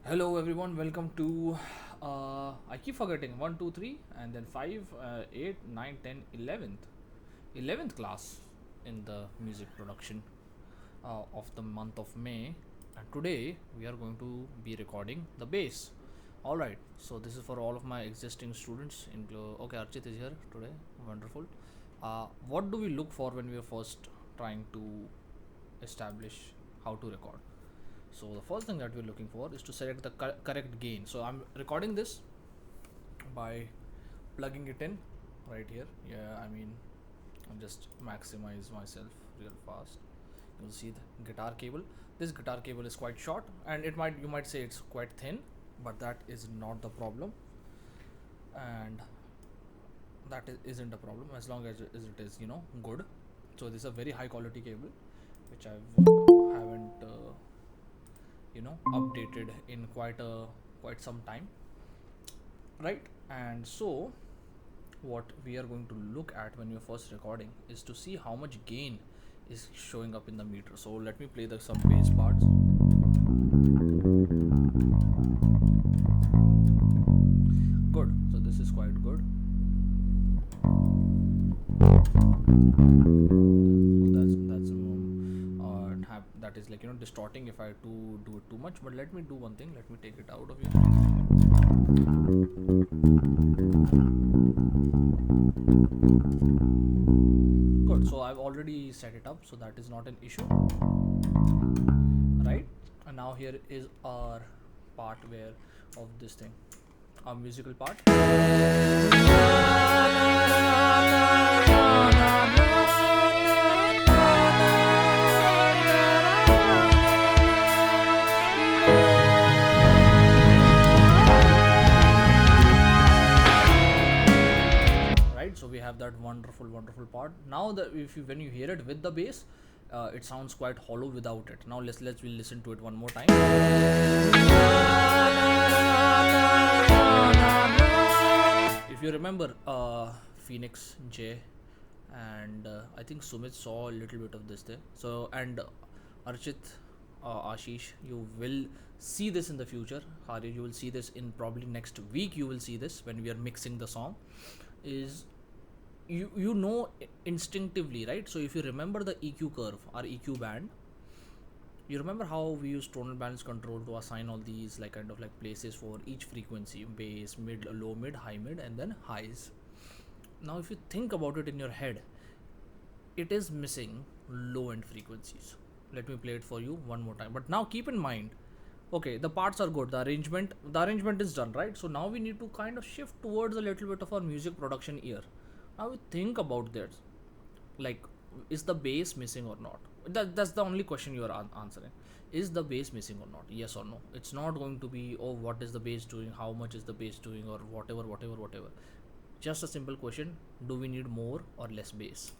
Hello everyone, welcome to I keep forgetting 1, 2, 3, and then 5, 8, 9, 10, 11th class in the music production of the month of May. And today we are going to be recording the bass. Alright, so this is for all of my existing students. Okay, Archit is here today, wonderful. What do we look for when we are first trying to establish how to record? So the first thing that we're looking for is to select the correct gain. So I'm recording this by plugging it in right here. I'll just maximize myself real fast. You'll see the guitar cable. This guitar cable is quite short, and you might say it's quite thin, but that is not the problem, and isn't a problem as long as it is good. So this is a very high quality cable, which I haven't updated in quite some time, right? And so what we are going to look at when you're first recording is to see how much gain is showing up in the meter. So let me play some bass parts. Good, so this is quite good. That is distorting if I do it too much, but let me do one thing. Let me take it out of here. Good, so I've already set it up, so that is not an issue, right? And now here is our part of this thing, our musical part. So we have that wonderful part. Now when you hear it with the bass, it sounds quite hollow without it. Now we'll listen to it one more time. If you remember, Phoenix J and I think Sumit saw a little bit of this there. So and Archit, Ashish, you will see this in the future. Hari, you will see this in probably next week. You will see this when we are mixing the song. Is you know instinctively, right? So if you remember the EQ curve, our EQ band, you remember how we use tonal balance control to assign all these kind of places for each frequency: bass, mid, low mid, high mid, and then highs. Now if you think about it in your head, it is missing low end frequencies. Let me play it for you one more time. But now keep in mind, okay, the parts are good, the arrangement is done, right? So now we need to kind of shift towards a little bit of our music production ear. Now we think about that, is the bass missing or not? That's the only question you are answering. Is the bass missing or not? Yes or no? It's not going to be, oh, what is the bass doing, how much is the bass doing, or whatever. Just a simple question: do we need more or less bass?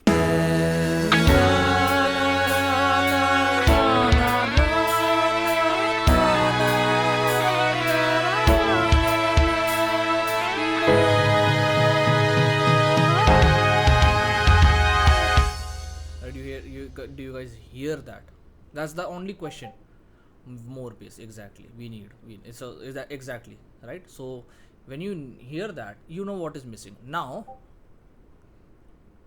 Do you guys hear that? That's the only question. More bass, exactly. We need. So is that exactly right? So when you hear that, you know what is missing. Now,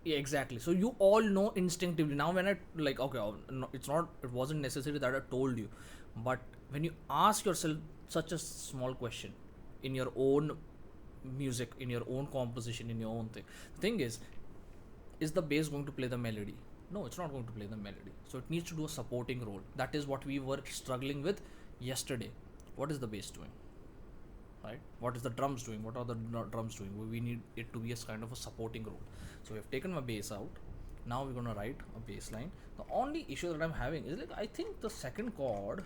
yeah, exactly. So you all know instinctively. Now when I no, it wasn't necessary that I told you, but when you ask yourself such a small question in your own music, in your own composition, in your own thing, the thing is the bass going to play the melody? No, it's not going to play the melody. So it needs to do a supporting role. That is what we were struggling with yesterday. What is the bass doing? Right? What is the drums doing? What are the drums doing? We need it to be a kind of a supporting role. So we have taken my bass out. Now we're gonna write a bass line. The only issue that I'm having is I think the second chord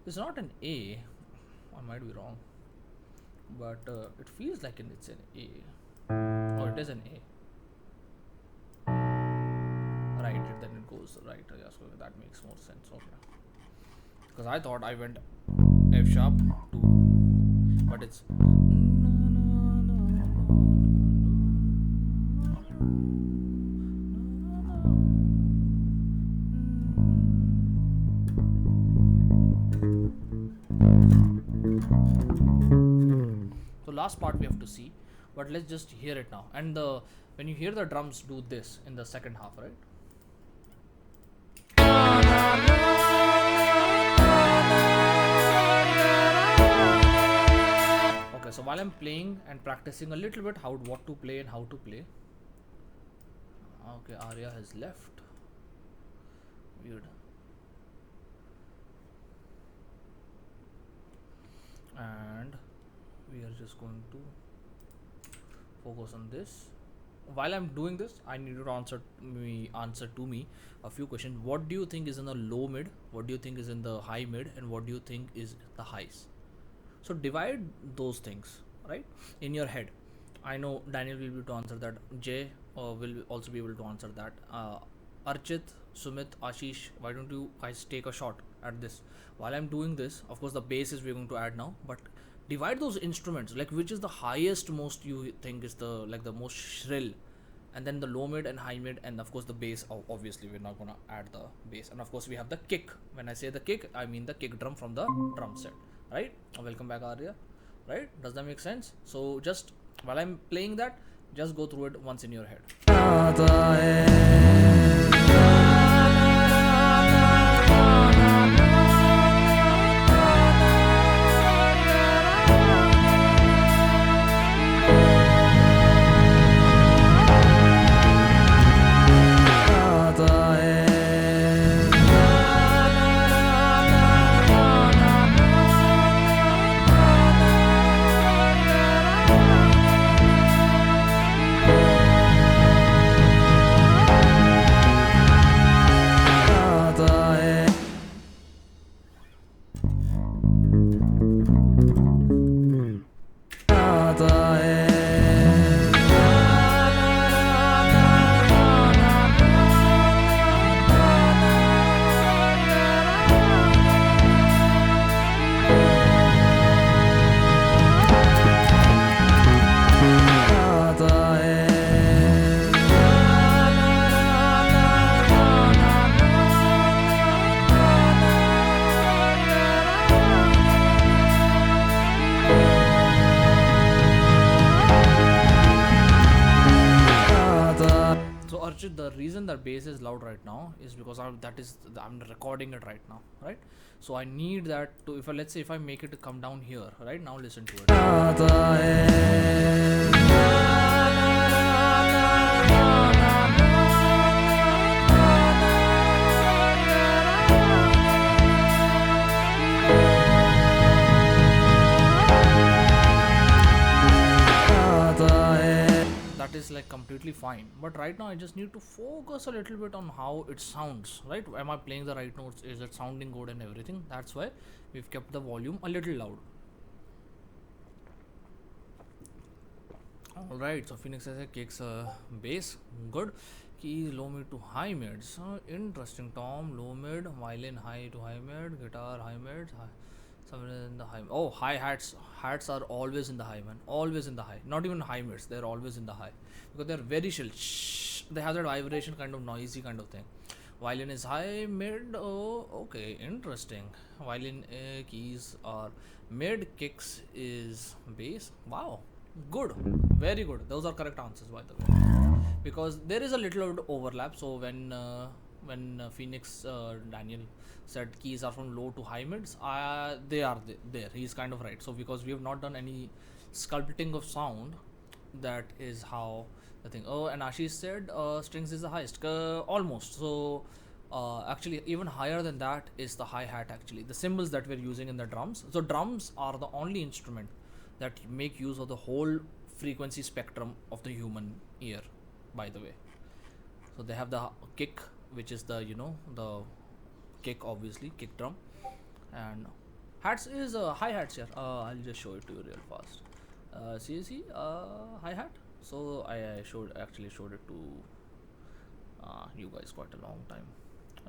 is not an A. I might be wrong, but it feels like it's an A. Oh, it is an A. Right, then it goes right. Yes, that makes more sense. Okay, because I thought I went F sharp to, but it's last part we have to see, but let's just hear it now. And when you hear the drums do this in the second half, right? Okay, so while I'm playing and practicing a little bit what to play and how to play. Okay, Arya has left. Weird. And we are just going to focus on this. While I'm doing this, I need you to answer to me a few questions. What do you think is in the low mid? What do you think is in the high mid? And what do you think is the highs? So divide those things, right, in your head. I know Daniel will be able to answer that. Jay will also be able to answer that. Archit, Sumit, Ashish, why don't you guys take a shot at this? While I'm doing this, of course the bass is we're going to add now, but divide those instruments, like which is the highest most you think is the most shrill, and then the low mid and high mid, and of course the bass. Obviously we're not gonna add the bass, and of course we have the kick. When I say the kick, I mean the kick drum from the drum set, right? Welcome back, Arya. Right, does that make sense? So just while I'm playing that, just go through it once in your head. The reason that bass is loud right now is because I'm recording it right now, right? So I need that to, if I, let's say if I make it to come down here, right now, listen to it. That is like completely fine, but right now I just need to focus a little bit on how it sounds, right? Am I playing the right notes? Is it sounding good and everything? That's why we've kept the volume a little loud. Alright, so Phoenix says kicks bass, good. Keys low mid to high mids. Interesting. Tom low mid, violin high to high mid, guitar high mid, somewhere in the high. Oh, high hats are always in the high, man. Always in the high. Not even high mids. They're always in the high because they're very chill. Shh. They have that vibration, kind of noisy kind of thing. Violin is high, mid. Oh, okay, interesting. Violin keys are mid, kicks is bass. Wow, good, very good. Those are correct answers, by the way, because there is a little overlap. So when Phoenix Daniel said keys are from low to high mids, they are there. He's kind of right. So because we have not done any sculpting of sound, that is how the thing. Oh, and Ashish said strings is the highest, almost. So actually even higher than that is the hi-hat, actually the cymbals that we're using in the drums. So drums are the only instrument that make use of the whole frequency spectrum of the human ear, by the way. So they have the kick, which is the the kick, obviously kick drum, and hats is hi-hats here. I'll just show it to you real fast. See hi-hat. So I actually showed it to you guys quite a long time.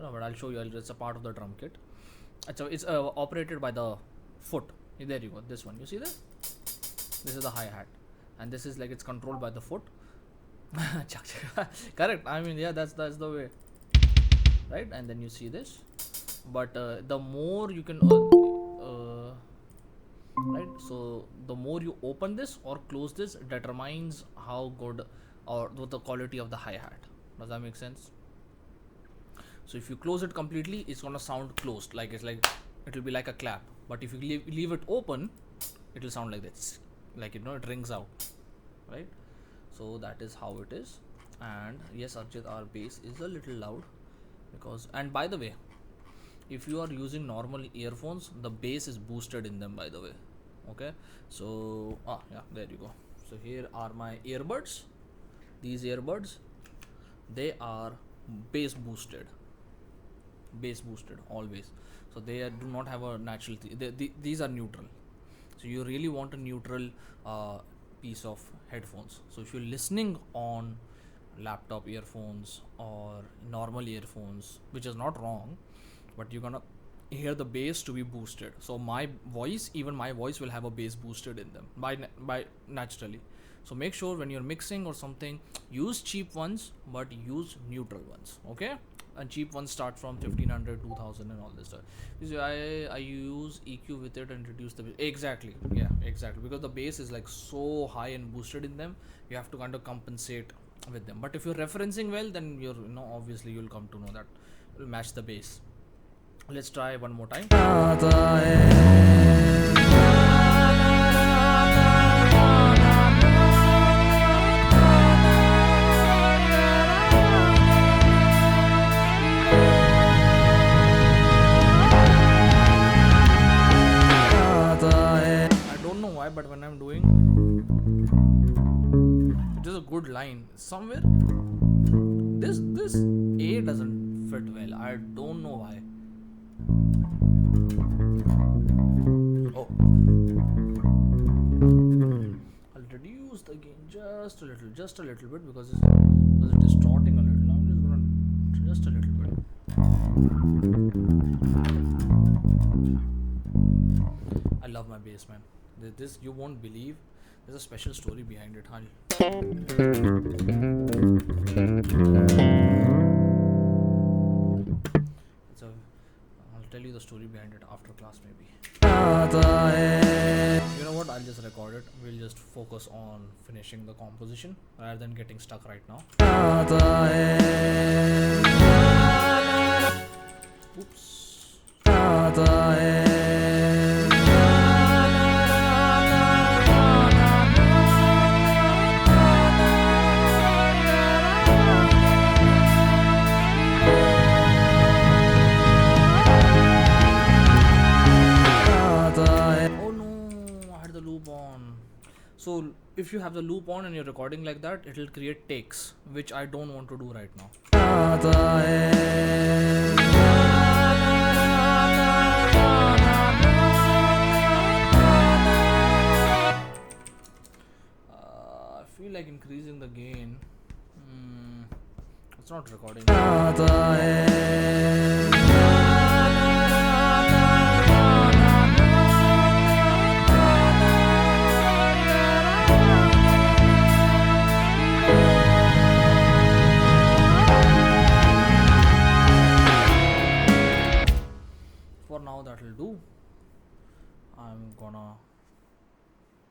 No, but I'll show you. It's a part of the drum kit. It's operated by the foot. There you go. This one. You see that? This is the hi-hat, and this is like it's controlled by the foot. Correct. I mean, yeah, that's the way, right? And then you see this, but the more you can, right? So the more you open this or close this determines how good or the quality of the hi-hat. Does that make sense? So if you close it completely, it's gonna sound closed, like it will be like a clap. But if you leave it open, it will sound like this, like it rings out, right? So that is how it is. And yes, Archit, our bass is a little loud because, and by the way, if you are using normal earphones, the bass is boosted in them, by the way. Okay, so yeah, there you go. So here are my earbuds. These earbuds, they are bass boosted, always. So they do not have a natural these are neutral. So you really want a neutral piece of headphones. So if you're listening on laptop earphones or normal earphones, which is not wrong, but you're gonna hear the bass to be boosted. So even my voice will have a bass boosted in them by naturally. So make sure when you're mixing or something, use cheap ones, but use neutral ones. Okay, and cheap ones start from 1500, 2000, and all this stuff. I use EQ with it and reduce the bass. Exactly, yeah, exactly, because the bass is like so high and boosted in them, you have to kind of compensate with them. But if you're referencing well, then obviously you'll come to know that will match the bass. Let's try one more time. But when I'm doing, it is a good line somewhere. This A doesn't fit well. I don't know why. Oh, I'll reduce the gain just a little bit because it's distorting a little. I'm just a little bit. I love my bass, man. This you won't believe. There's a special story behind it. I'll tell you the story behind it after class, maybe. You know what? I'll just record it. We'll just focus on finishing the composition rather than getting stuck right now. Oops. So if you have the loop on and you're recording like that, it will create takes, which I don't want to do right now. I feel like increasing the gain. It's not recording. Now that will do. I'm gonna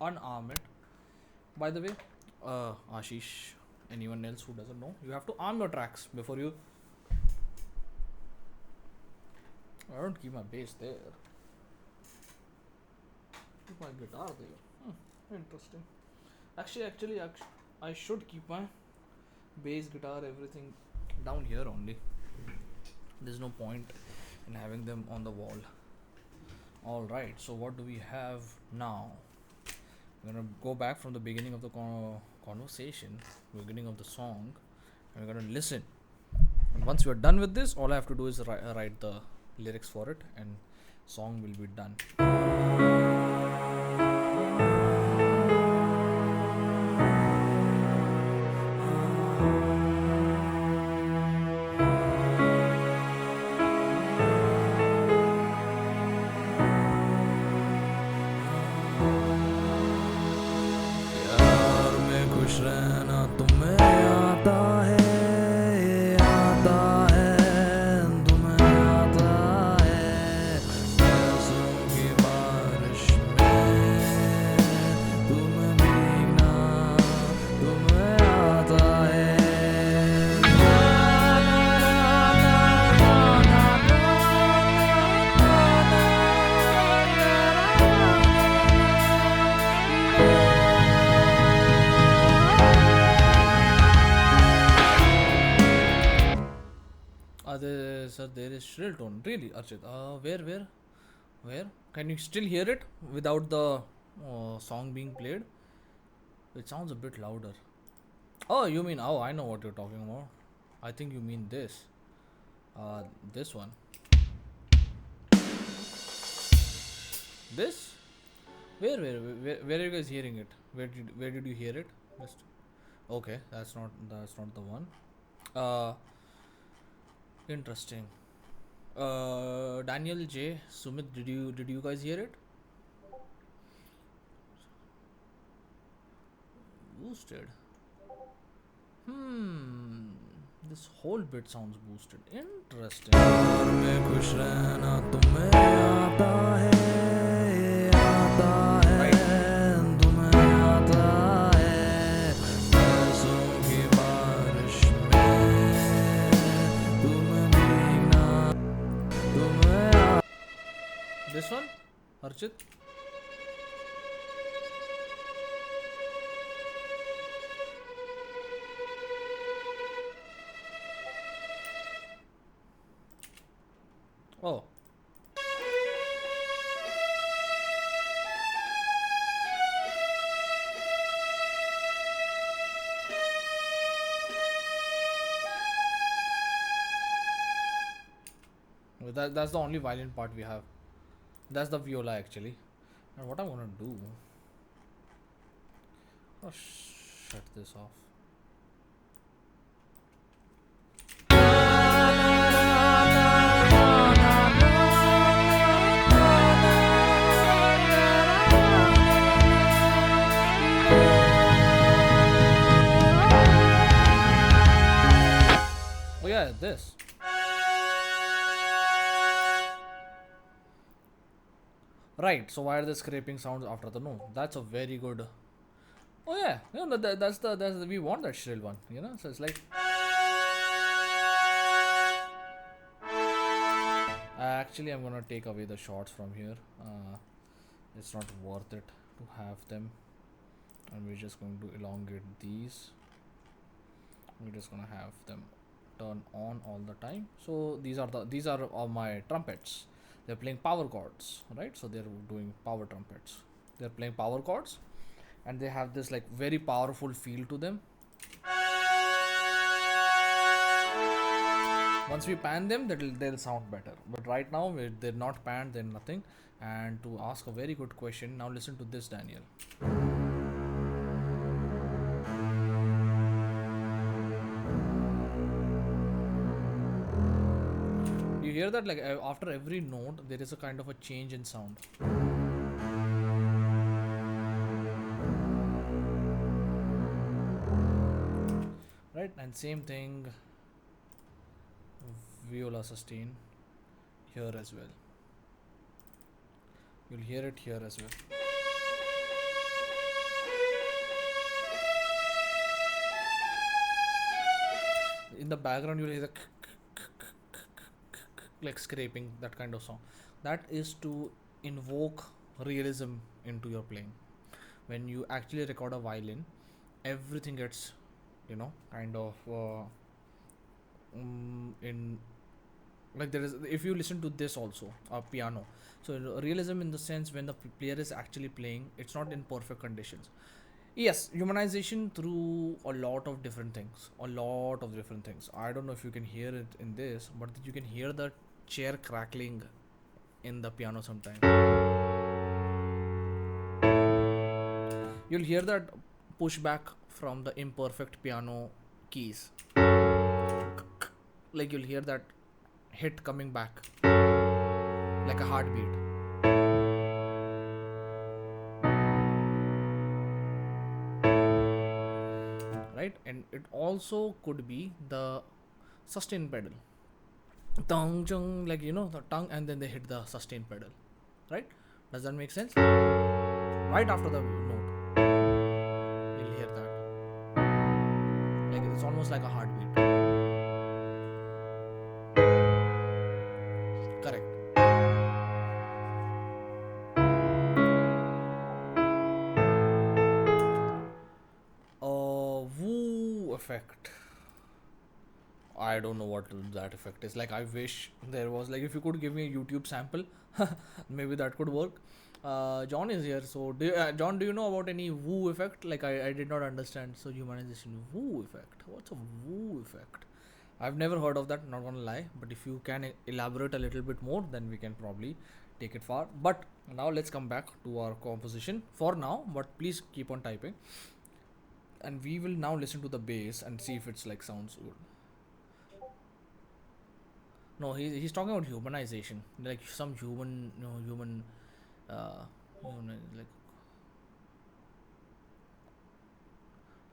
unarm it. By the way, Ashish, anyone else who doesn't know, you have to arm your tracks before you. I don't keep my bass there. Keep my guitar there. Interesting. Actually, I should keep my bass, guitar, everything down here only. There's no point in having them on the wall. Alright, so what do we have now? We're gonna go back from the beginning of the conversation, beginning of the song, and we're gonna listen. And once we're done with this, all I have to do is write the lyrics for it, and song will be done. there is shrill tone. Really, Archit? Where? Can you still hear it without the song being played? It sounds a bit louder. Oh, you mean, oh, I know what you're talking about. I think you mean this. Uh, this one. This? Where are you guys hearing it? Where did you hear it? Just okay. That's not the one. Uh, Interesting. Daniel J. Sumit, did you guys hear it? Boosted. Hmm. This whole bit sounds boosted. Interesting. मैं खुश रहना तुम्हें आता है तुम्हें आता है बरसों की बारिश में तुम्हें भीगना तुम्हें This one, Archit. Oh, that's the only violin part we have. That's the viola actually. And what I'm gonna do? Oh, shut this off. Oh yeah, this. Right. So why are the scraping sounds after the note? That's a very good. Oh yeah, no, that's the we want that shrill one. So it's like. Actually, I'm gonna take away the shots from here. It's not worth it to have them, and we're just going to elongate these. We're just gonna have them turn on all the time. So these are all my trumpets. They're playing power chords, right? So they're doing power trumpets. They're playing power chords, and they have this like very powerful feel to them. Once we pan them, they'll sound better. But right now they're not panned, they're nothing. And to ask a very good question, now listen to this, Daniel. You hear that? Like after every note, there is a kind of a change in sound. Right? And same thing, viola sustain here as well. You'll hear it here as well. In the background, you'll hear the like scraping, that kind of sound. That is to invoke realism into your playing. When you actually record a violin, everything gets, kind of in like there is, if you listen to this also a piano, so realism in the sense when the player is actually playing, it's not in perfect conditions. Yes, humanization through a lot of different things, I don't know if you can hear it in this, but you can hear the chair crackling in the piano sometimes. You'll hear that pushback from the imperfect piano keys, like you'll hear that hit coming back like a heartbeat. Right, and it also could be the sustain pedal, tongue chung, like the tongue, and then they hit the sustain pedal. Right, does that make sense? Right after the note, you'll hear that, like it's almost like a heartbeat. Correct. Woo effect. I don't know what that effect is. Like, I wish there was, like, if you could give me a YouTube sample, maybe that could work. John is here. So, John, do you know about any woo effect? Like, I did not understand. So, humanization, woo effect. What's a woo effect? I've never heard of that, not gonna lie. But if you can elaborate a little bit more, then we can probably take it far. But now let's come back to our composition for now. But please keep on typing, and we will now listen to the bass and see if it's like sounds good. No, he's talking about humanization, like some human, human, like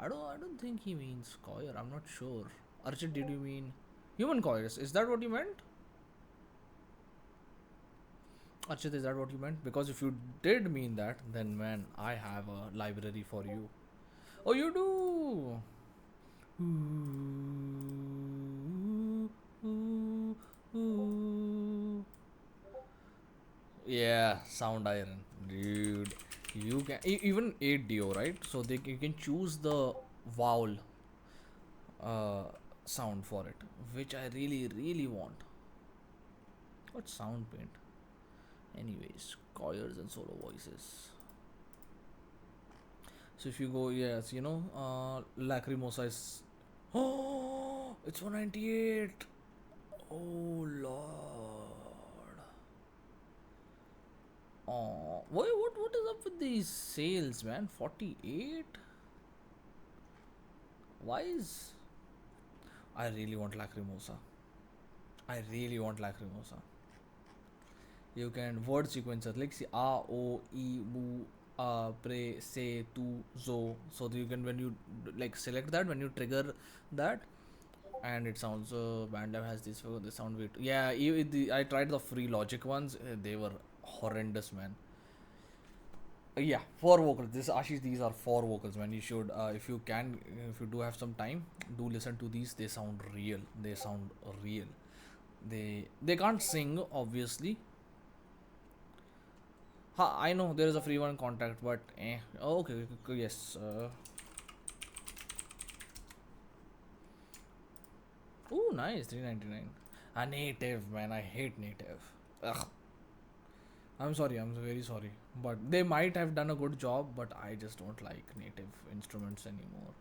I don't think he means choir. I'm not sure. Archit, did you mean human chorus? Is that what you meant? Archit, is that what you meant? Because if you did mean that, then man, I have a library for you. Oh, you do. Ooh, ooh, ooh. Yeah, sound iron, dude. You can even 8 do, right? So you can choose the vowel uh, sound for it, which I really want. What sound paint? Anyways, choirs and solo voices. So if you go, yes, Lacrimosa is. Oh, it's 198. Oh lord. Oh, what is up with these sales, man? 48. Why is? I really want Lacrimosa. I really want Lacrimosa. You can word sequencer like see a o e bu pre se tu zo. So you can, when you like select that, when you trigger that, and it sounds BandLab has this sound weight. Yeah, I tried the free Logic ones. They were horrendous, man. Yeah, four vocals. This Ashish, these are four vocals, man. You should, if you can, if you do have some time, do listen to these. They sound real. They sound real. They can't sing, obviously. Ha, I know there is a free one contact, but oh, okay, yes. Oh, nice, 399. A native, man. I hate native. Ugh. I'm sorry. I'm very sorry. But they might have done a good job, but I just don't like native instruments anymore.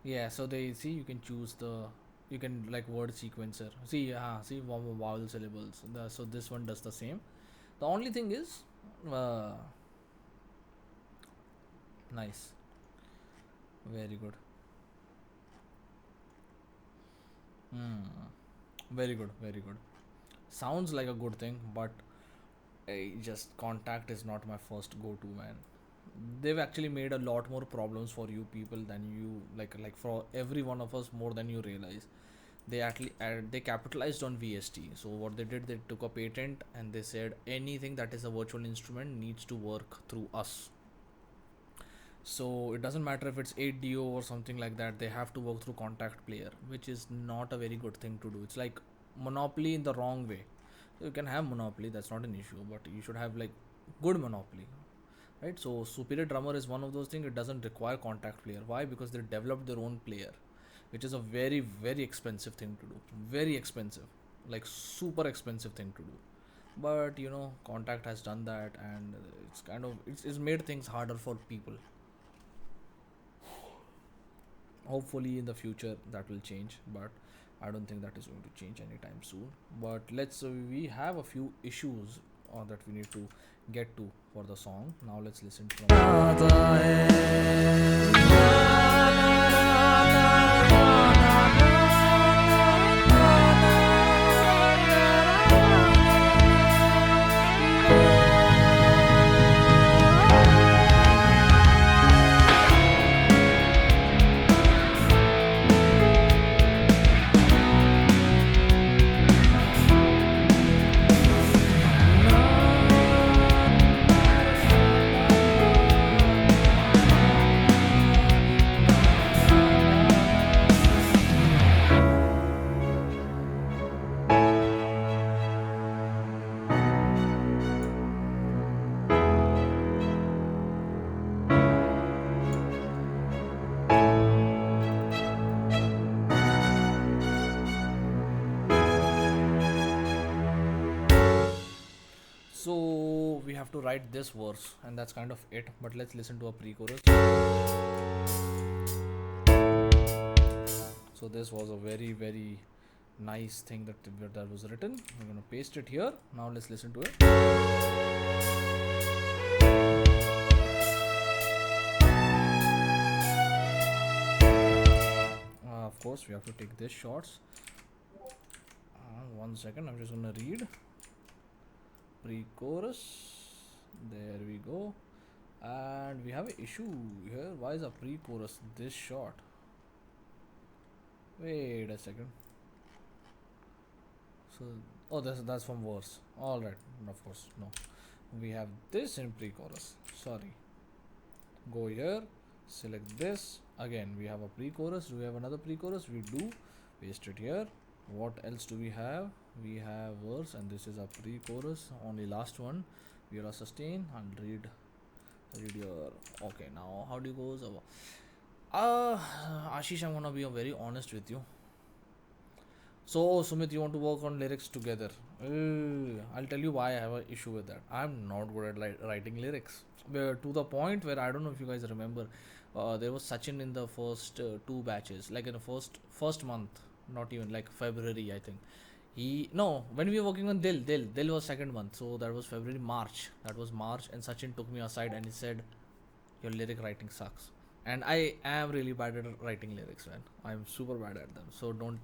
Yeah. So they see you can choose you can like word sequencer. See, see vowel syllables. So this one does the same. The only thing is, uh, nice, very good. Hmm. Very good, very good. Sounds like a good thing, but just contact is not my first go-to, man. They've actually made a lot more problems for you people than you like for every one of us more than you realize. They actually they capitalized on VST. So what they did, they took a patent and they said anything that is a virtual instrument needs to work through us. So it doesn't matter if it's 8do or something like that, they have to work through contact player, which is not a very good thing to do. It's like monopoly in the wrong way. You can have monopoly, that's not an issue, but you should have like good monopoly, right? So superior drummer is one of those things. It doesn't require contact player. Why? Because they developed their own player, which is a very expensive thing to do. Very expensive, like super expensive thing to do. But contact has done that, and it's kind of it's made things harder for people. Hopefully in the future that will change, but I don't think that is going to change anytime soon. But we have a few issues that we need to get to for the song. Now let's listen from have to write this verse, and that's kind of it. But let's listen to a pre-chorus. So this was a very very nice thing that was written. We're gonna paste it here. Now let's listen to it. Of course, we have to take this shots. 1 second, I'm just gonna read pre-chorus. There we go. And we have an issue here. Why is a pre-chorus this short? Wait a second. So, oh, that's from verse. All right, of course, no. We have this in pre-chorus. Sorry. Go here, select this. Again, we have a pre-chorus. Do we have another pre-chorus? We do. Paste it here. What else do we have? We have verse, and this is a pre-chorus. Only last one. We are a sustain. I'll read your. Okay, now how do you go? Ashish, I'm gonna be very honest with you. So Sumit, you want to work on lyrics together? I'll tell you why I have an issue with that. I'm not good at writing lyrics. To the point where I don't know if you guys remember, there was Sachin in the first two batches, like in the first month, not even like February, I think. When we were working on Dil was second month, so that was February, March. That was March, and Sachin took me aside and he said, "Your lyric writing sucks." And I am really bad at writing lyrics, man. I'm super bad at them. So don't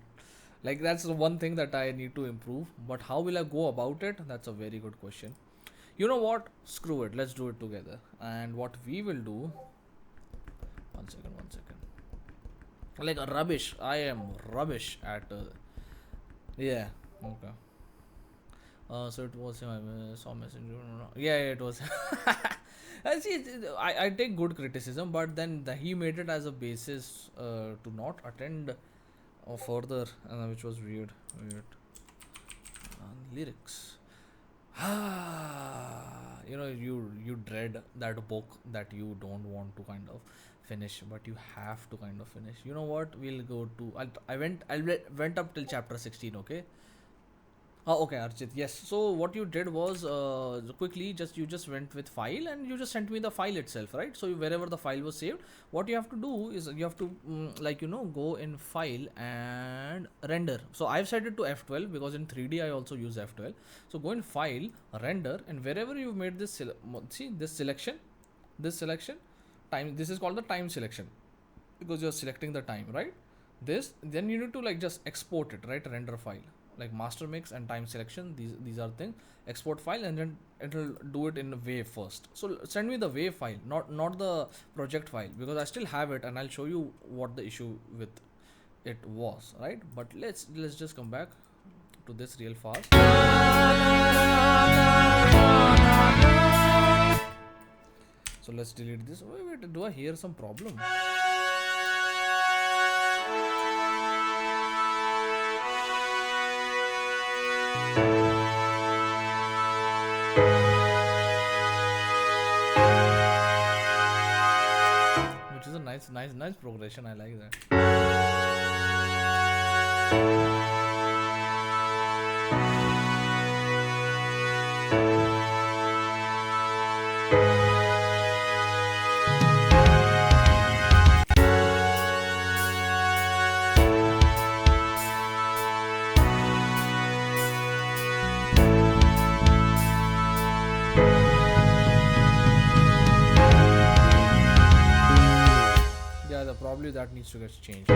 like that's the one thing that I need to improve. But how will I go about it? That's a very good question. You know what? Screw it. Let's do it together. And what we will do. One second. Like rubbish. I am rubbish at. Yeah. Okay. So it was him. I saw messenger. Yeah, it was. See, I take good criticism, but then he made it as a basis to not attend further, which was weird. Lyrics. You dread that book that you don't want to kind of finish, but you have to kind of finish. You know what? We'll go to. I went up till chapter 16. Okay. Oh, okay, Archit. Yes. So what you did was quickly you just went with file and you just sent me the file itself, right? So wherever the file was saved, what you have to do is you have to go in file and render. So I've set it to F12 because in 3D I also use F12. So go in file, render, and wherever you've made this this selection time. This is called the time selection because you're selecting the time, right? Then you need to just export it, right? Render file. Like master mix and time selection, these are things. Export file and then it'll do it in a wave first. So send me the wave file, not the project file, because I still have it and I'll show you what the issue with it was, right? But let's just come back to this real fast. So let's delete this. Wait, do I hear some problem? Which is a nice progression. I like that. Yeah, probably that needs to get changed.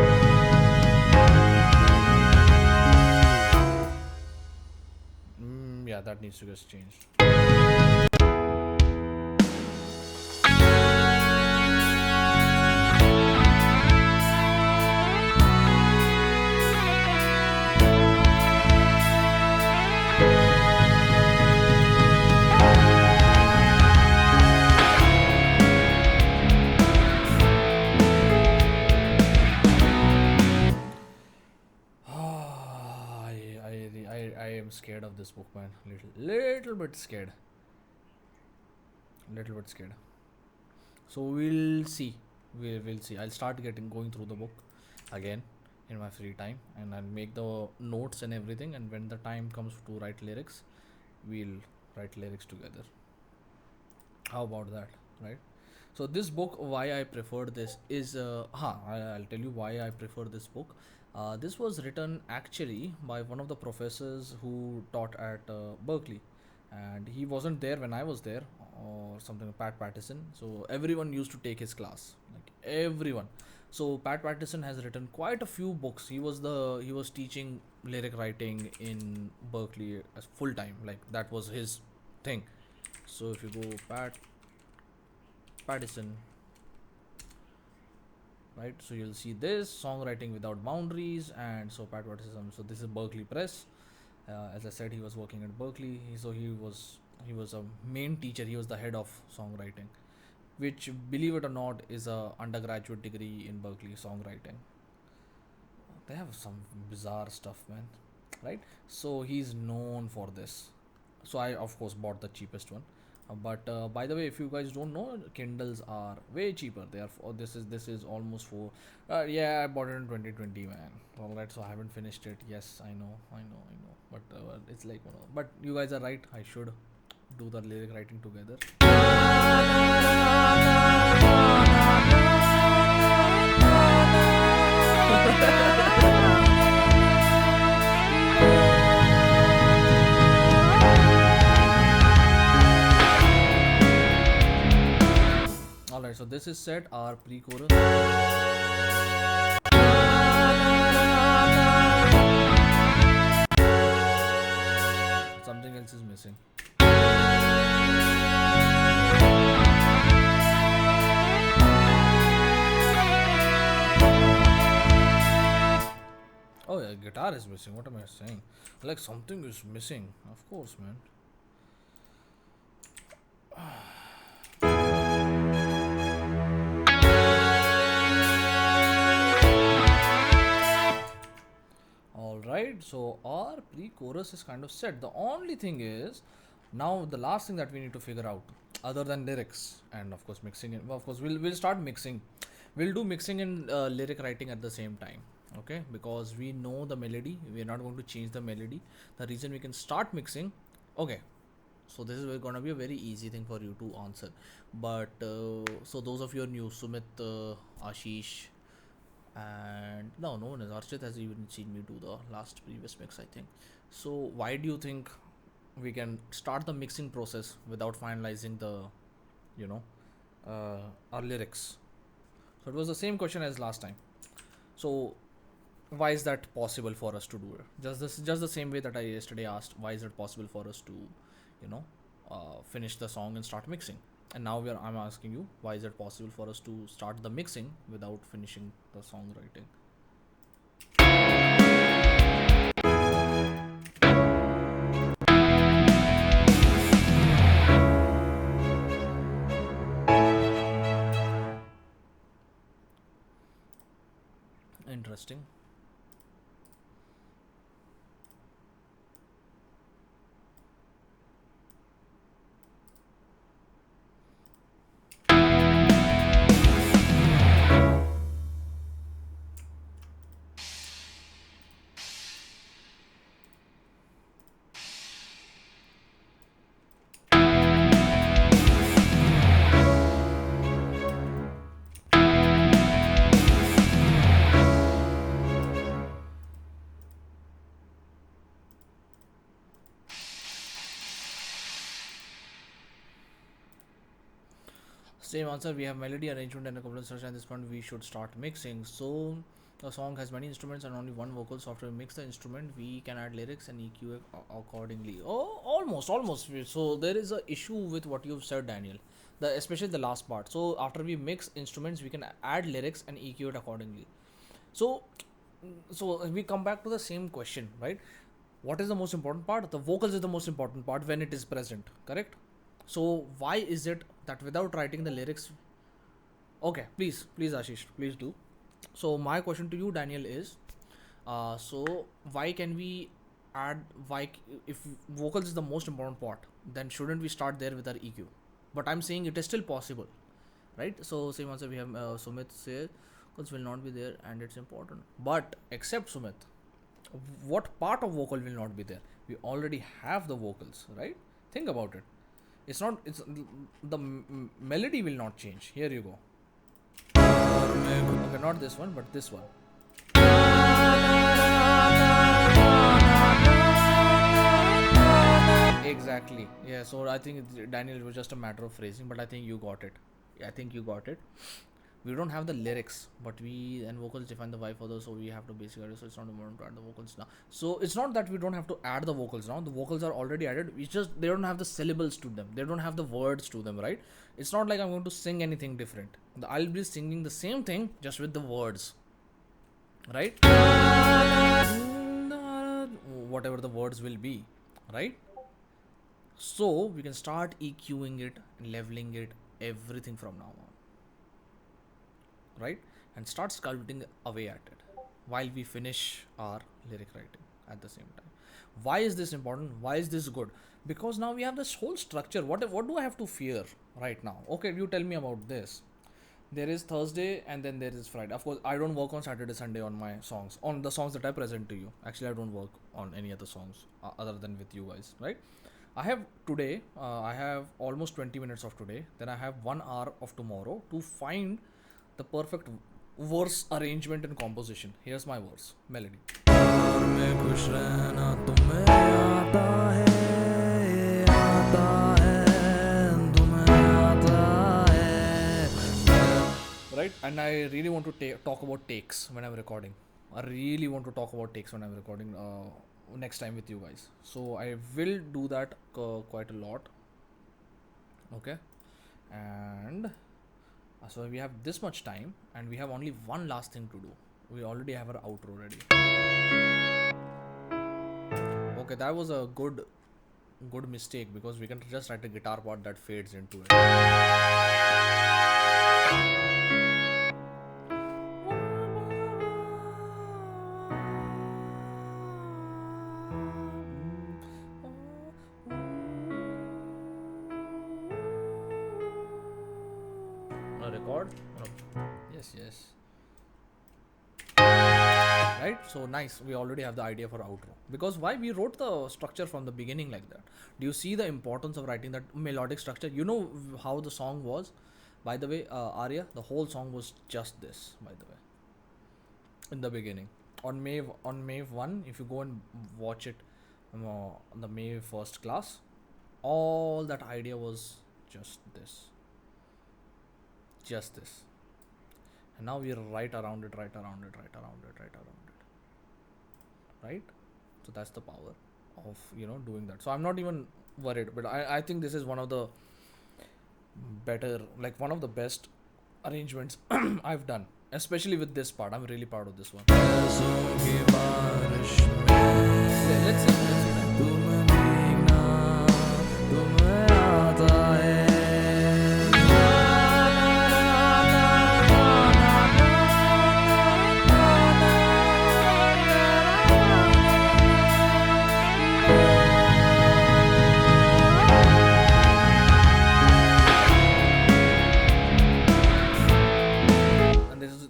Yeah, that needs to get changed. I am scared of this book, man. Little bit scared. So we'll see. We'll see. I'll start going through the book again in my free time, and I'll make the notes and everything. And when the time comes to write lyrics, we'll write lyrics together. How about that, right? So this book, why I preferred this is, I'll tell you why I prefer this book. This was written actually by one of the professors who taught at Berkeley, and he wasn't there when I was there, or something. Pat Pattison. So everyone used to take his class, like everyone. So Pat Pattison has written quite a few books. He was teaching lyric writing in Berkeley as full time. Like that was his thing. So if you go Pattison, right? So you'll see this songwriting without boundaries, and so Pat Pattison. So this is Berkeley Press. As I said, he was working at Berkeley. So he was a main teacher. He was the head of songwriting, which, believe it or not, is a undergraduate degree in Berkeley songwriting. They have some bizarre stuff, man, right? So he's known for this. So I of course bought the cheapest one. But by the way, if you guys don't know, Kindles are way cheaper. They are. This is almost for. Yeah, I bought it in 2020, man. All right, so I haven't finished it. Yes, I know. But it's like, but you guys are right. I should do the lyric writing together. All right, so this is set our pre-chorus. Something else is missing. Oh yeah, guitar is missing. What am I saying? Like something is missing. Of course, man. All right, so our pre-chorus is kind of set. The only thing is, now the last thing that we need to figure out, other than lyrics and of course mixing it. Well, of course, we'll start mixing. We'll do mixing and lyric writing at the same time. Okay, because we know the melody. We're not going to change the melody. The reason we can start mixing. Okay, so this is going to be a very easy thing for you to answer. But so those of you who are new, Sumit, Ashish, and no one has. Archit has even seen me do the last previous mix, I think. So why do you think we can start the mixing process without finalizing the, you know, our lyrics? So it was the same question as last time. So why is that possible for us to do it? Just the same way that I yesterday asked, why is it possible for us to, you know, finish the song and start mixing? And now I'm asking you, why is it possible for us to start the mixing without finishing the songwriting? Interesting. Same answer. We have melody, arrangement, and a couple of search. At this point, we should start mixing. So, a song has many instruments and only one vocal. So, after we mix the instrument, we can add lyrics and EQ accordingly. Oh, almost. So, there is a issue with what you've said, Daniel. Especially the last part. So, after we mix instruments, we can add lyrics and EQ it accordingly. So, we come back to the same question, right? What is the most important part? The vocals is the most important part when it is present, correct? So why is it that without writing the lyrics? Okay, please Ashish, please do. So my question to you, Daniel, is, so why can we add, if vocals is the most important part, then shouldn't we start there with our EQ? But I'm saying it is still possible, right? So same answer we have. Sumit says vocals will not be there and it's important, but except Sumit, what part of vocal will not be there? We already have the vocals, right? Think about it. It's not. It's the melody will not change. Here you go. Okay, not this one, but this one. Exactly. Yeah. So I think Daniel, it was just a matter of phrasing, but I think you got it. Yeah, I think you got it. We don't have the lyrics, but we and vocals define the vibe further, so we have to basically. So it's not important to add the vocals now. So it's not that we don't have to add the vocals now. The vocals are already added. We just they don't have the syllables to them. They don't have the words to them, right? It's not like I'm going to sing anything different. I'll be singing the same thing just with the words, right? Whatever the words will be, right? So we can start EQing it and leveling it, everything from now on, right? And start sculpting away at it while we finish our lyric writing at the same time. Why is this important? Why is this good? Because now we have this whole structure. What do I have to fear right now? Okay, you tell me about this. There is Thursday and then there is Friday. Of course, I don't work on Saturday, Sunday on my songs, on the songs that I present to you. Actually, I don't work on any other songs other than with you guys, right? I have today, I have almost 20 minutes of today. Then I have 1 hour of tomorrow to find the perfect verse arrangement and composition. Here's my verse, melody. Right? And I really want to talk about takes when I'm recording. I really want to talk about takes when I'm recording next time with you guys. So I will do that quite a lot. Okay. And so we have this much time and we have only one last thing to do. We already have our outro ready. Okay, that was a good mistake because we can just write a guitar part that fades into it. Record. Yes. Right, so nice. We already have the idea for outro, because why we wrote the structure from the beginning like that. Do you see the importance of writing that melodic structure? You know how the song was, by the way, Arya, the whole song was just this, by the way, in the beginning. On May 1, if you go and watch it on the May 1st class, all that idea was just this, and now we write around it, right? So that's the power of doing that. So I'm not even worried, but I think this is one of the better, like one of the best arrangements I've done, especially with this part. I'm really proud of this one. Let's see.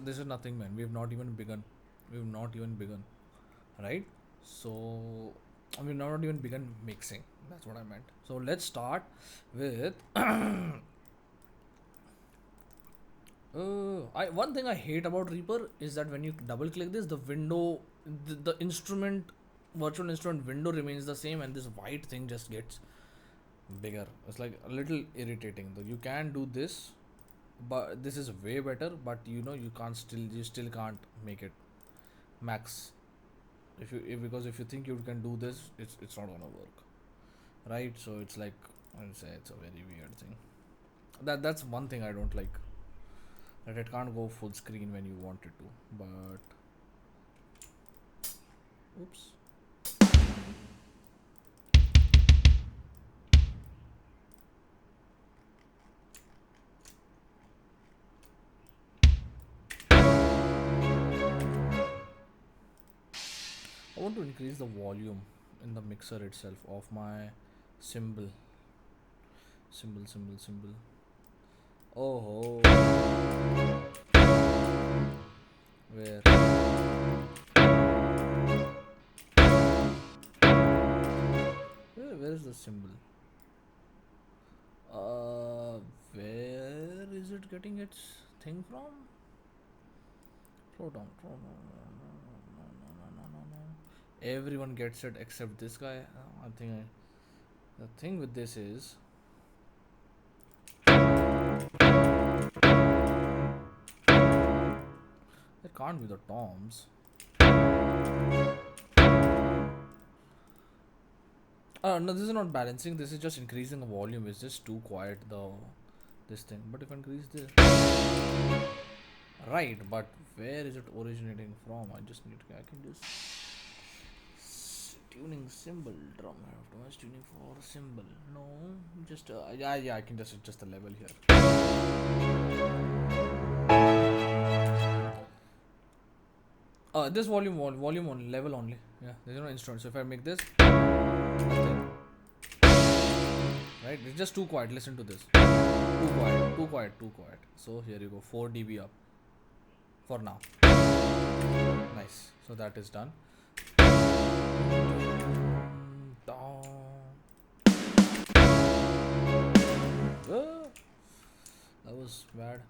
This is nothing, man. We've not even begun, right? So we've not even begun mixing. That's what I meant. So let's start with one thing I hate about Reaper is that when you double click this, the window, the instrument, virtual instrument window remains the same, and this white thing just gets bigger. It's like a little irritating. Though you can do this, but this is way better. But you still can't make it max. Because if you think you can do this, it's not gonna work, right? So it's like, I'll say it's a very weird thing. That's one thing I don't like, that it can't go full screen when you want it to. But oops. I want to increase the volume in the mixer itself of my cymbal. Oh, where? Where is the cymbal? is it getting its thing from? Slow down. No. Everyone gets it except this guy. I think the thing with this is it can't be the toms. No, this is not balancing. This is just increasing the volume. It's just too quiet. This thing. But if I increase this, right? But where is it originating from? I can just tuning symbol drum. I have too much tuning for symbol. No, just yeah. I can just adjust the level here. This volume only, level only. Yeah, there's no instrument. So if I make this, nothing. Right, it's just too quiet. Listen to this. Too quiet. So here you go, 4 dB up for now. Nice. So that is done. That was bad.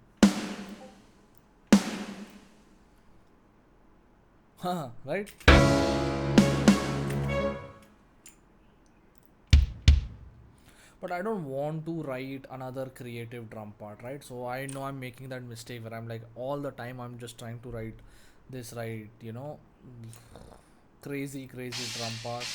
Right? But I don't want to write another creative drum part, right? So I know I'm making that mistake where I'm like all the time I'm just trying to write this, right? Crazy drum part,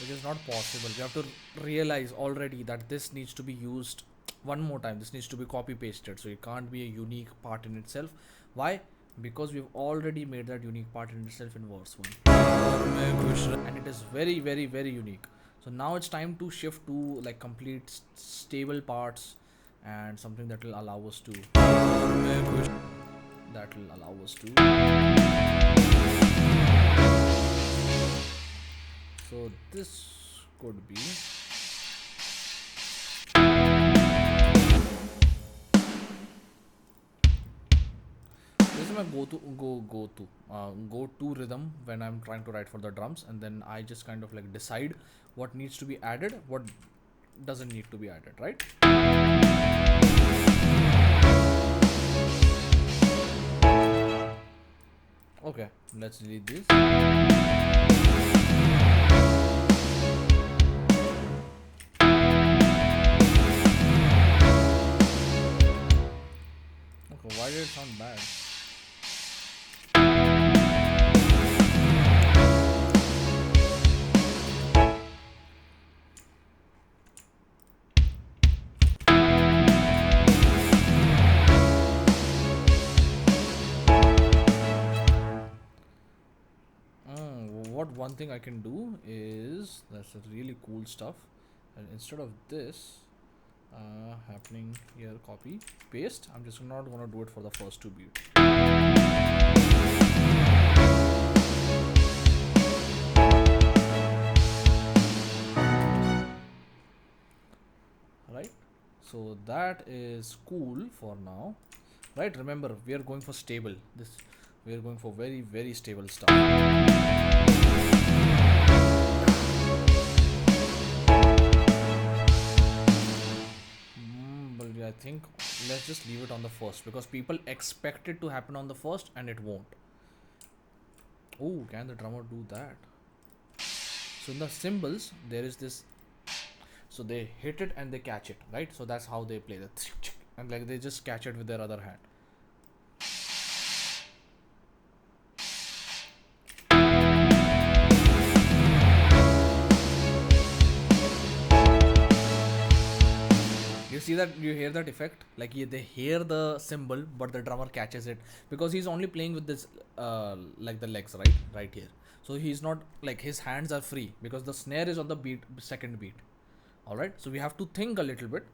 which is not possible. You have to realize already that this needs to be used one more time. This needs to be copy pasted, so it can't be a unique part in itself. Why? Because we've already made that unique part in itself in verse 1, and it is very unique. So now it's time to shift to like complete stable parts and something that will allow us to so this could be this is my go to rhythm when I'm trying to write for the drums, and then I just kind of like decide what needs to be added, what doesn't need to be added, right? Okay, let's delete this. Okay, why did it sound bad? One thing I can do is, that's a really cool stuff, and instead of this happening here, copy paste, I'm just not gonna do it for the first 2 beats. Right, so that is cool for now, right? Remember, we are going for stable. We are going for very stable stuff. But I think let's just leave it on the first, because people expect it to happen on the first and it won't. Oh, can the drummer do that? So in the cymbals there is this, so they hit it and they catch it, right? So that's how they play that, and like they just catch it with their other hand. You see that, you hear that effect, like they hear the cymbal but the drummer catches it, because he's only playing with this like the legs, right here. So he's not like, his hands are free because the snare is on the beat, second beat. All right, so we have to think a little bit.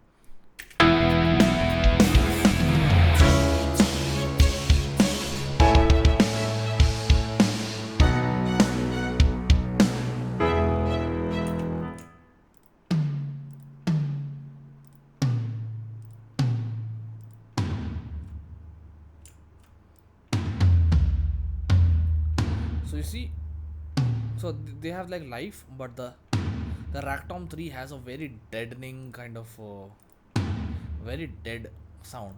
So you see, so they have like life, but the Ragtom 3 has a very deadening kind of very dead sound,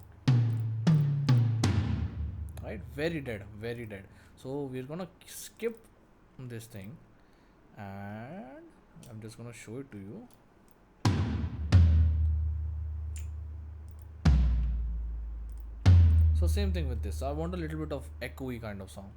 right? Very dead, very dead. So we're gonna skip this thing, and I'm just gonna show it to you. So same thing with this. I want a little bit of echoey kind of sound.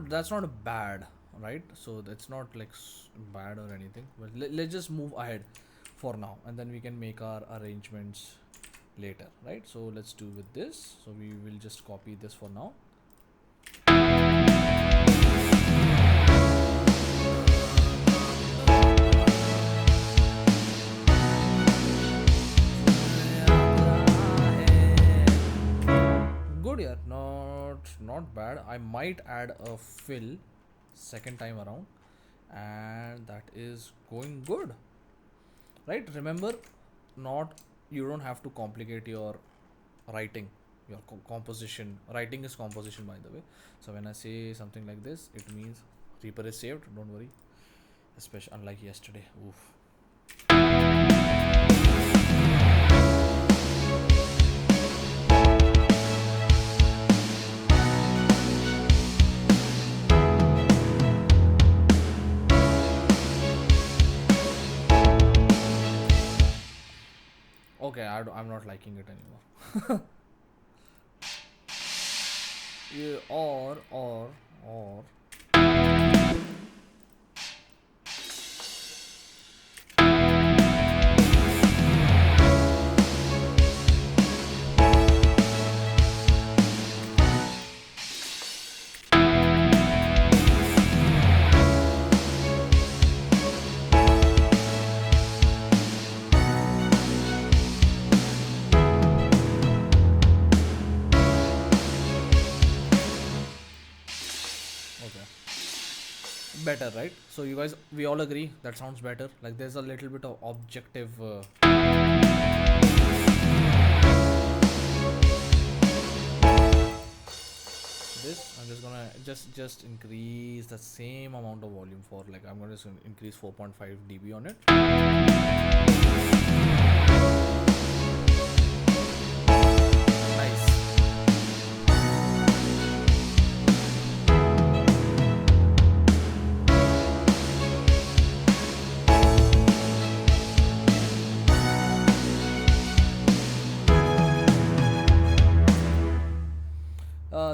That's not bad, right? So that's not like bad or anything. But let's just move ahead for now, and then we can make our arrangements later, right? So let's do with this. So we will just copy this for now. Good, yeah, not bad. I might add a fill second time around, and that is going good, right? Remember, not you don't have to complicate your writing, your composition. Writing is composition, by the way. So when I say something like this, it means Reaper is saved. Don't worry, especially unlike yesterday. Oof. Okay, I'm not liking it anymore. Yeah, or okay, better, right? So you guys, we all agree that sounds better. Like there's a little bit of objective. This I'm just gonna just increase the same amount of volume for, like, I'm gonna just increase 4.5 dB on it. Nice.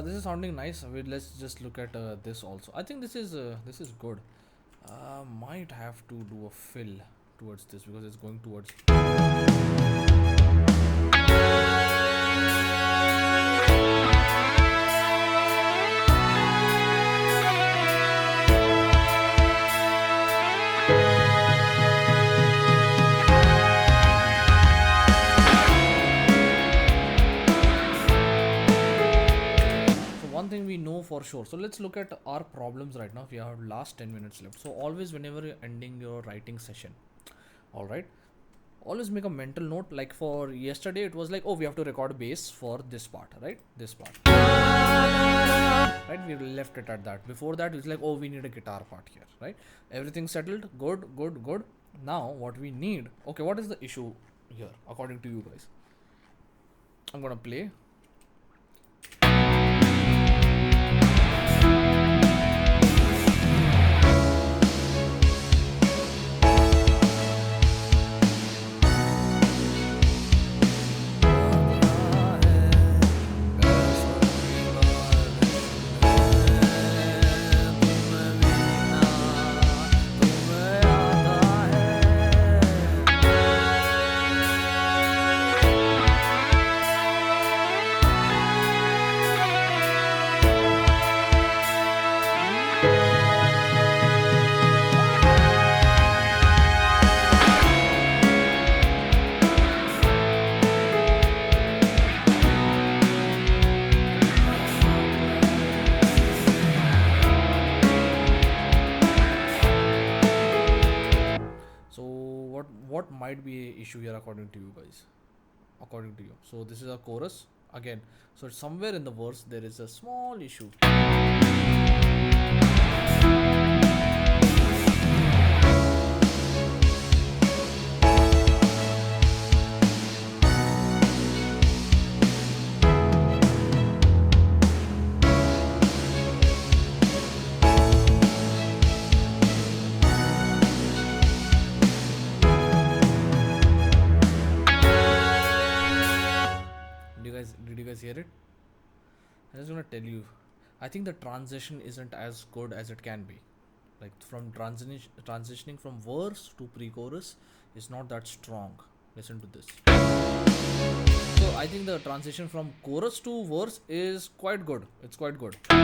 This is sounding nice. Let's just look at this also. I think this is good. Might have to do a fill towards this because it's going towards. One thing we know for sure. So let's look at our problems right now. We have last 10 minutes left. So always whenever you're ending your writing session, all right, always make a mental note. Like for yesterday, it was like, oh, we have to record bass for this part, right? This part, right? We left it at that. Before that, it's like, oh, we need a guitar part here, right? Everything settled. Good, good, good. Now what we need, okay, what is the issue here according to you guys? I'm gonna play. what might be a issue here according to you guys? According to you. So this is a chorus again. So somewhere in the verse there is a small issue. Did you guys hear it? I'm just gonna tell you. I think the transition isn't as good as it can be. Like from transitioning from verse to pre-chorus is not that strong. Listen to this. So I think the transition from chorus to verse is quite good. It's quite good. The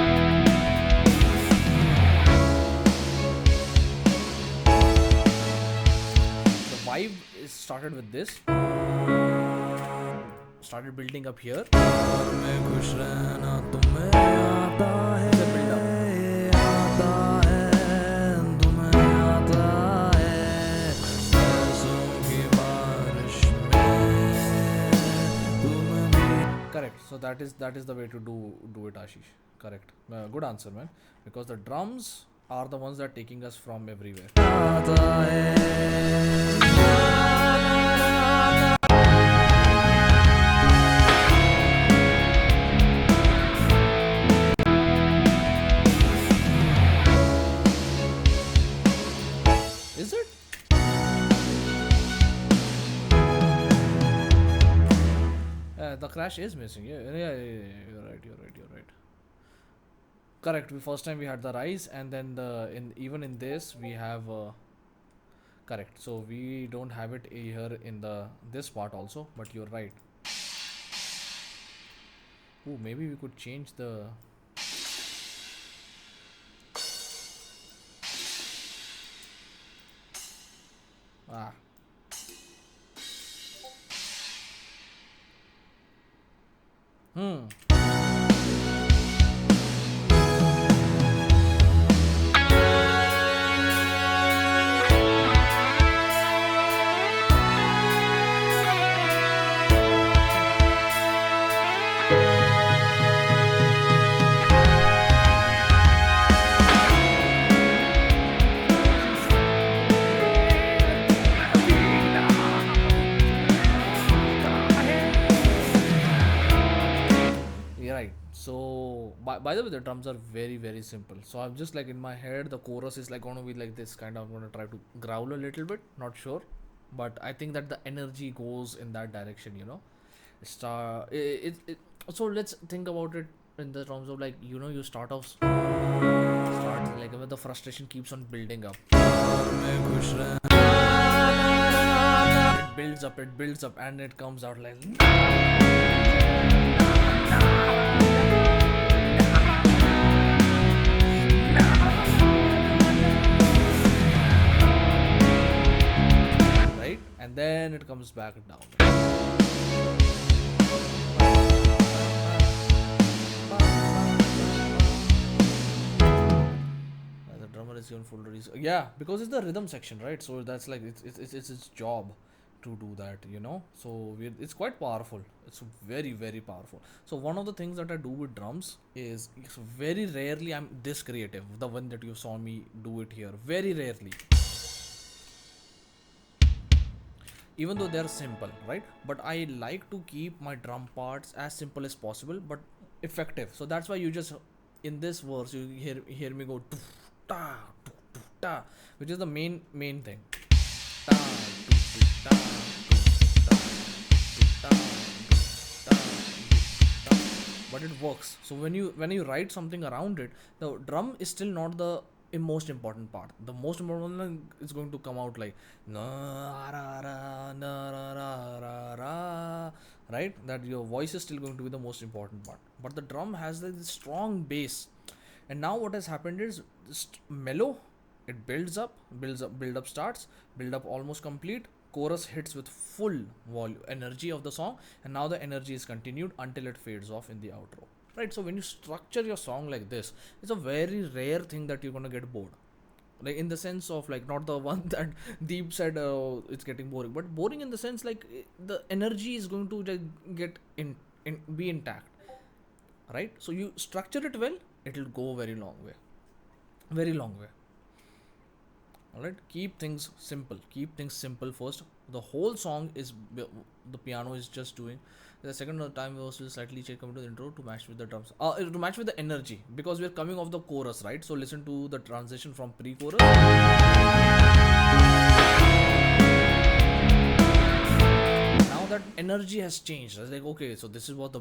vibe is started with this. Started building up here. It's a build up. Correct. So that is the way to do it, Ashish. Correct. Good answer, man. Because the drums are the ones that are taking us from everywhere. Is it? The crash is missing. Yeah. You're right. Correct. First time we had the rise, and then even in this we have correct. So we don't have it here in this part also, but you're right. Ooh, maybe we could change the. Ah. Hmm. Right. So by the way, the drums are very very simple. So I'm just like in my head, the chorus is like going to be like this kind of. I'm going to try to growl a little bit. Not sure, but I think that the energy goes in that direction. So let's think about it in the terms of like you start like when the frustration keeps on building up. It builds up, and it comes out like. Right? And then it comes back down. The drummer is given full release. Yeah, because it's the rhythm section, right? So that's like it's its job to do that, so it's quite powerful. It's very very powerful. So one of the things that I do with drums is it's very rarely I'm this creative. The one that you saw me do it here, very rarely, even though they're simple, right? But I like to keep my drum parts as simple as possible but effective. So that's why you just in this verse you hear me go toof, ta, toof, toof, ta, which is the main thing. Ta, toof, toof, ta, toof, ta, toof, ta, toof, ta. But it works. So when you write something around it, the drum is still not the most important part. The most important one is going to come out like na ra ra na ra ra ra ra, right? That your voice is still going to be the most important part. But the drum has like this strong bass. And now what has happened is just mellow. It build up starts, build up almost complete. Chorus hits with full volume energy of the song, and now the energy is continued until it fades off in the outro. Right, so when you structure your song like this, it's a very rare thing that you're gonna get bored. like in the sense of like not the one that Deep said it's getting boring, but boring in the sense like the energy is going to like get in be intact, right? So you structure it well, it'll go very long way, very long way. All right, keep things simple, keep things simple first. The whole song is the piano is just doing. The second time we also slightly change coming to the intro to match with the drums, to match with the energy, because we're coming off the chorus, right? So listen to the transition from pre-chorus. Now that energy has changed, it's like okay, so this is what the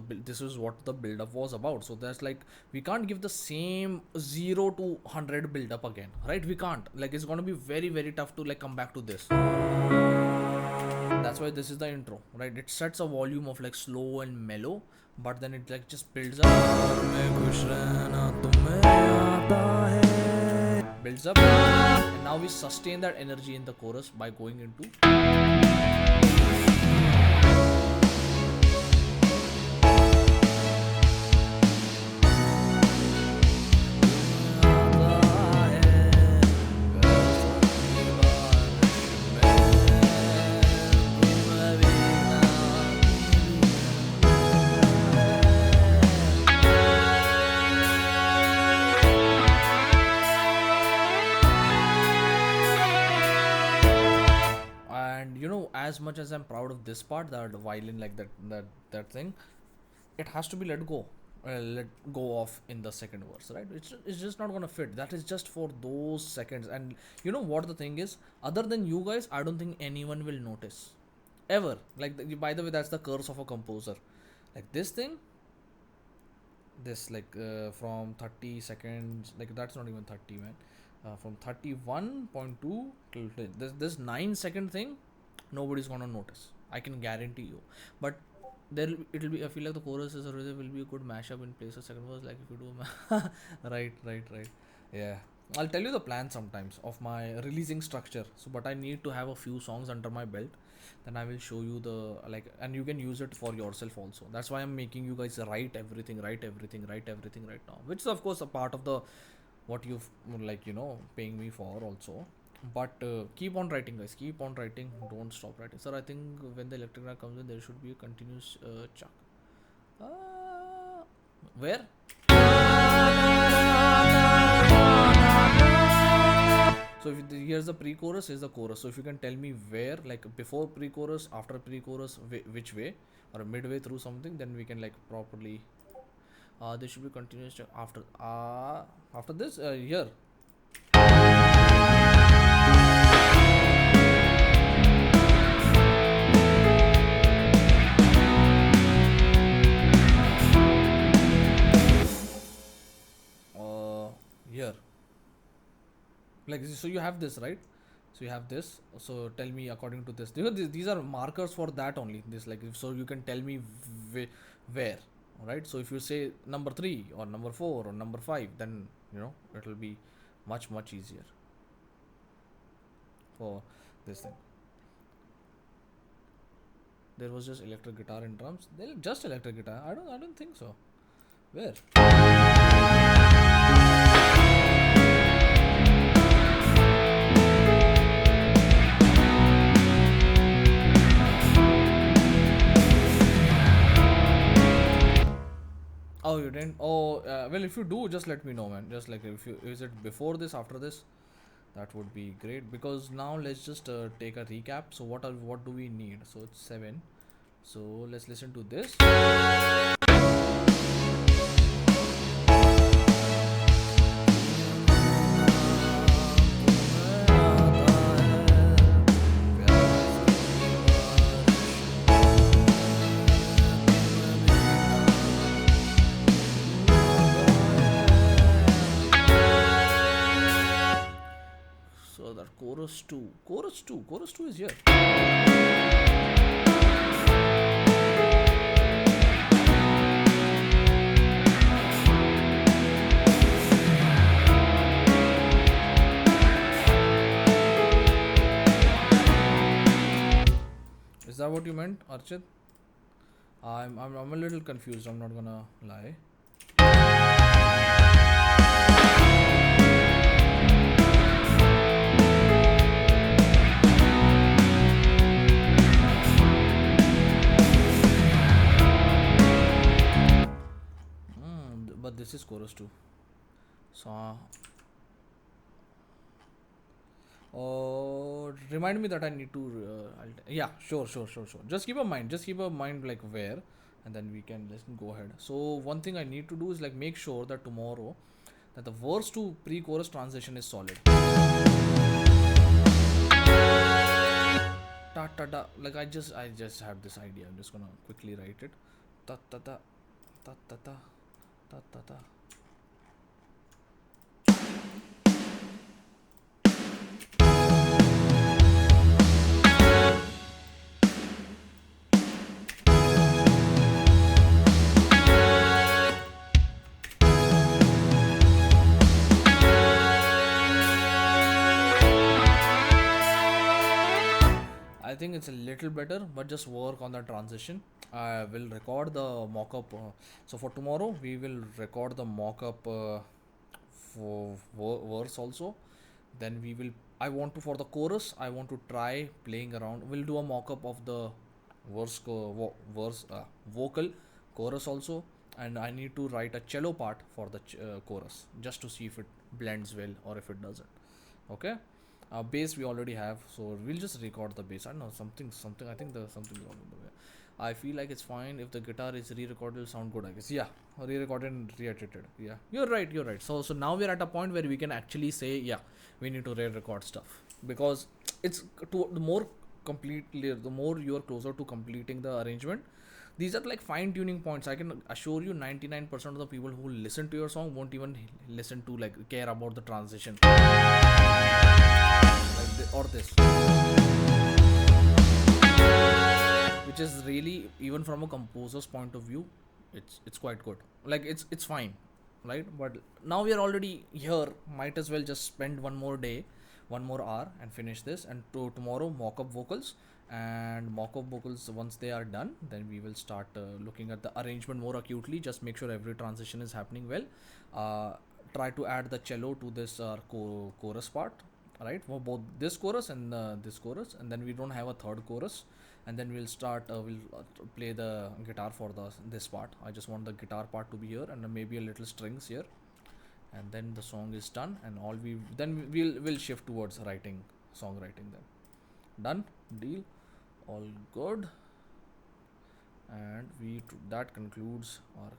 build up was about. So that's like we can't give the same 0 to 100 build up again, right? We can't, like it's going to be very very tough to like come back to this. That's why this is the intro, right? It sets a volume of like slow and mellow, but then it like just builds up, builds up, and now we sustain that energy in the chorus by going into. And you know, as much as I'm proud of this part, that violin, like that thing, it has to be let go of in the second verse, right? It's just not gonna fit. That is just for those seconds. And you know what the thing is, other than you guys, I don't think anyone will notice ever. Like by the way, that's the curse of a composer. Like this thing, this like from 30 seconds, like that's not even 30, man. From 31.2 till this 9 second thing, nobody's gonna notice, I can guarantee you. But it'll be, I feel like the chorus is will be a good mashup in place of second verse, like if you do right. Yeah, I'll tell you the plan sometimes of my releasing structure. So but I need to have a few songs under my belt, then I will show you the like, and you can use it for yourself also. That's why I'm making you guys write everything right now, which is of course a part of the what you've like, you know, paying me for also. But keep on writing, guys, keep on writing, don't stop writing. Sir, I think when the electric guitar comes in, there should be a continuous chuck. Where? So if here's the pre-chorus, here's the chorus. So if you can tell me where, like before pre-chorus, after pre-chorus, which way, or midway through something, then we can like properly. There should be continuous check after this here. Here, like so you have this, right? So you have this, so tell me according to this, these are markers for that only, this like, so you can tell me where. Alright, so if you say number 3 or number 4 or number 5, then you know it will be much easier for this thing. There was just electric guitar and drums. Just electric guitar. I don't think so. Where? Oh, you didn't? Oh, well, if you do, just let me know, man. Just like if you, is it before this, after this? That would be great, because now let's just take a recap. So what do we need? So it's 7. So let's listen to this. So that chorus 2 is here. Is that what you meant, Archit? I'm a little confused, I'm not gonna lie. is chorus 2. So remind me that I need to. Yeah, sure. Just keep a mind. Just keep a mind like where, and then we can just go ahead. So one thing I need to do is like make sure that tomorrow that the verse to pre-chorus transition is solid. Ta ta ta. Like I just had this idea. I'm just gonna quickly write it. Ta ta ta ta ta ta ta ta ta. I think it's a little better, but just work on the transition. I will record the mock-up. So for tomorrow, we will record the mock-up for verse also. Then we will. I want to for the chorus. I want to try playing around. We'll do a mock-up of the vocal chorus also, and I need to write a cello part for the chorus just to see if it blends well or if it doesn't. Okay. Bass we already have, so we'll just record the bass. I don't know something. I think there's something wrong with the way. I feel like it's fine if the guitar is re-recorded. It'll sound good, I guess. Yeah, re-recorded and re-edited. Yeah, you're right. You're right. So now we're at a point where we can actually say, yeah, we need to re-record stuff because it's to the more completely, the more you're closer to completing the arrangement. These are like fine tuning points. I can assure you 99% of the people who listen to your song won't even listen to like care about the transition or this, which is really, even from a composer's point of view, it's quite good. Like it's fine, right? But now we are already here, might as well just spend one more day, one more hour and finish this, and tomorrow mock up vocals. And mock up vocals, once they are done, then we will start looking at the arrangement more acutely. Just make sure every transition is happening well. uh, Try to add the cello to this chorus part, right, for both this chorus and this chorus, and then we don't have a third chorus. And then we'll play the guitar for this part. I just want the guitar part to be here, and maybe a little strings here, and then the song is done. And all we then we'll shift towards writing, songwriting. Then done, deal, all good. And that concludes our